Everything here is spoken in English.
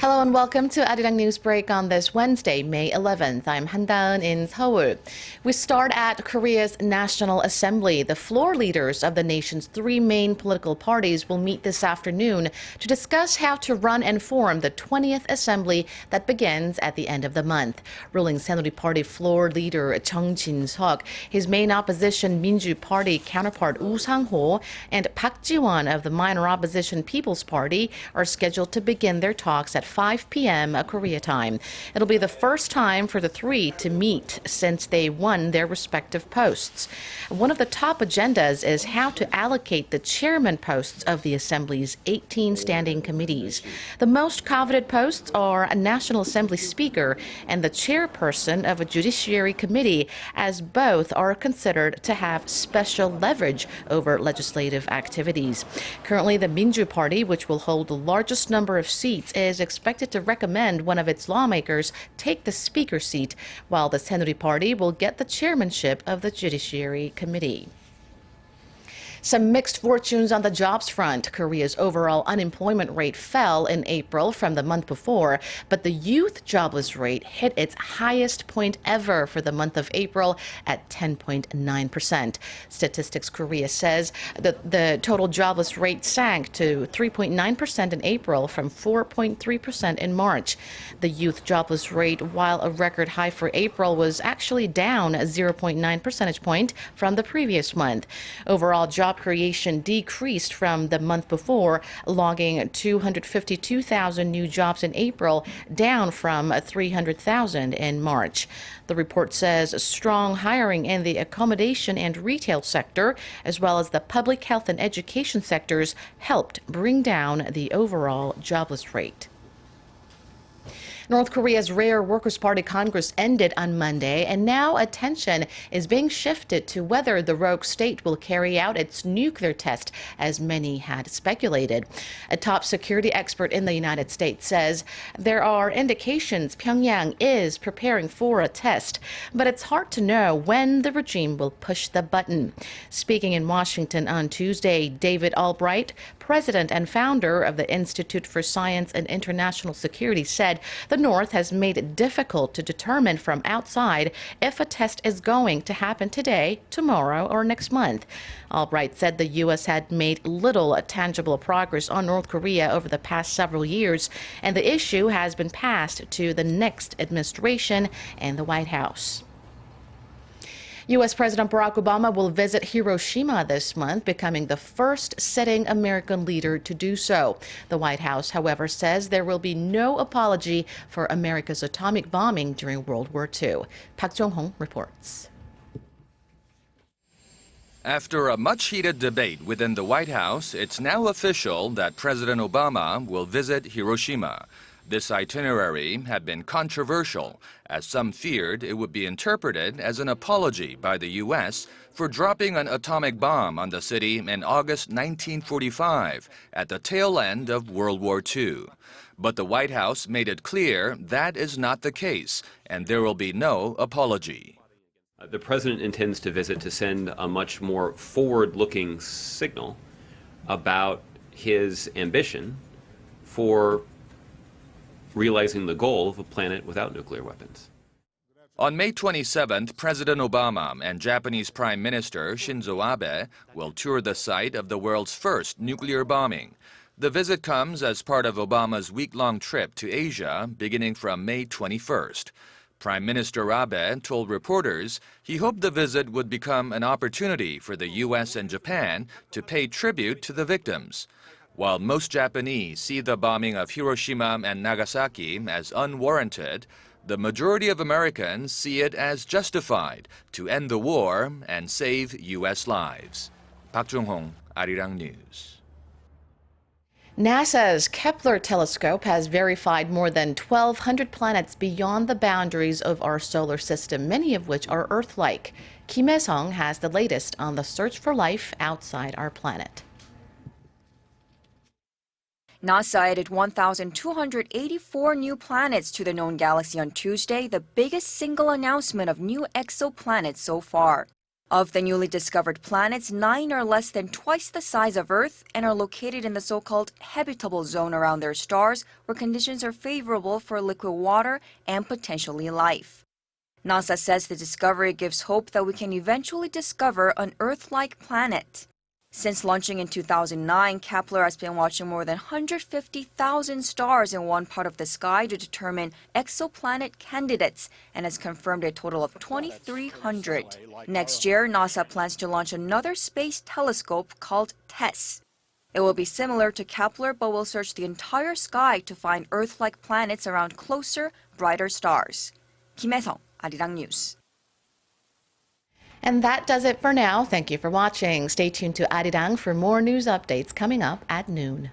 Hello and welcome to ARIRANG News Break on this Wednesday, May 11th. I'm Han-daeun in Seoul. We start at Korea's National Assembly. The floor leaders of the nation's three main political parties will meet this afternoon to discuss how to run and form the 20th Assembly that begins at the end of the month. Ruling Saenuri Party floor leader Chung Jin-seok, his main opposition Minju Party counterpart Woo Sang-ho, and Park Ji-won of the minor opposition People's Party are scheduled to begin their talks at 5 p.m. Korea time. It'll be the first time for the three to meet since they won their respective posts. One of the top agendas is how to allocate the chairman posts of the Assembly's 18 standing committees. The most coveted posts are a National Assembly Speaker and the chairperson of a Judiciary Committee, as both are considered to have special leverage over legislative activities. Currently, the Minju Party, which will hold the largest number of seats, is expected to recommend one of its lawmakers take the Speaker seat, while the Saenuri Party will get the chairmanship of the Judiciary Committee. Some mixed fortunes on the jobs front. Korea's overall unemployment rate fell in April from the month before, but the youth jobless rate hit its highest point ever for the month of April at 10.9%. Statistics Korea says that the total jobless rate sank to 3.9% in April from 4.3% in March. The youth jobless rate, while a record high for April, was actually down 0.9 percentage point from the previous month. Overall job creation decreased from the month before, logging 252,000 new jobs in April, down from 300,000 in March. The report says strong hiring in the accommodation and retail sector, as well as the public health and education sectors, helped bring down the overall jobless rate. North Korea's Rare Workers' Party Congress ended on Monday, and now attention is being shifted to whether the rogue state will carry out its nuclear test, as many had speculated. A top security expert in the United States says there are indications Pyongyang is preparing for a test, but it's hard to know when the regime will push the button. Speaking in Washington on Tuesday, David Albright, president and founder of the Institute for Science and International Security, said the North has made it difficult to determine from outside if a test is going to happen today, tomorrow, or next month. Albright said the U.S. had made little tangible progress on North Korea over the past several years, and the issue has been passed to the next administration and the White House. U.S. President Barack Obama will visit Hiroshima this month, becoming the first sitting American leader to do so. The White House, however, says there will be no apology for America's atomic bombing during World War II. Park Jong-hong reports. After a much-heated debate within the White House, it's now official that President Obama will visit Hiroshima. This itinerary had been controversial, as some feared it would be interpreted as an apology by the U.S. for dropping an atomic bomb on the city in August 1945, at the tail end of World War II. But the White House made it clear that is not the case, and there will be no apology. The president intends to visit to send a much more forward-looking signal about his ambition for realizing the goal of a planet without nuclear weapons. On May 27th, President Obama and Japanese Prime Minister Shinzo Abe will tour the site of the world's first nuclear bombing. The visit comes as part of Obama's week-long trip to Asia, beginning from May 21st. Prime Minister Abe told reporters he hoped the visit would become an opportunity for the U.S. and Japan to pay tribute to the victims. While most Japanese see the bombing of Hiroshima and Nagasaki as unwarranted, the majority of Americans see it as justified to end the war and save U.S. lives. Park Jong-hong, ARIRANG News. NASA's Kepler telescope has verified more than 1,200 planets beyond the boundaries of our solar system, many of which are Earth-like. Kim Hae-sung has the latest on the search for life outside our planet. NASA added 1,284 new planets to the known galaxy on Tuesday, the biggest single announcement of new exoplanets so far. Of the newly discovered planets, 9 are less than twice the size of Earth and are located in the so-called habitable zone around their stars, where conditions are favorable for liquid water and potentially life. NASA says the discovery gives hope that we can eventually discover an Earth-like planet. Since launching in 2009, Kepler has been watching more than 150,000 stars in one part of the sky to determine exoplanet candidates and has confirmed a total of 2,300. Next year, NASA plans to launch another space telescope called TESS. It will be similar to Kepler but will search the entire sky to find Earth-like planets around closer, brighter stars. Kim Hae-sung, ARIRANG News. And that does it for now. Thank you for watching. Stay tuned to ARIRANG for more news updates coming up at noon.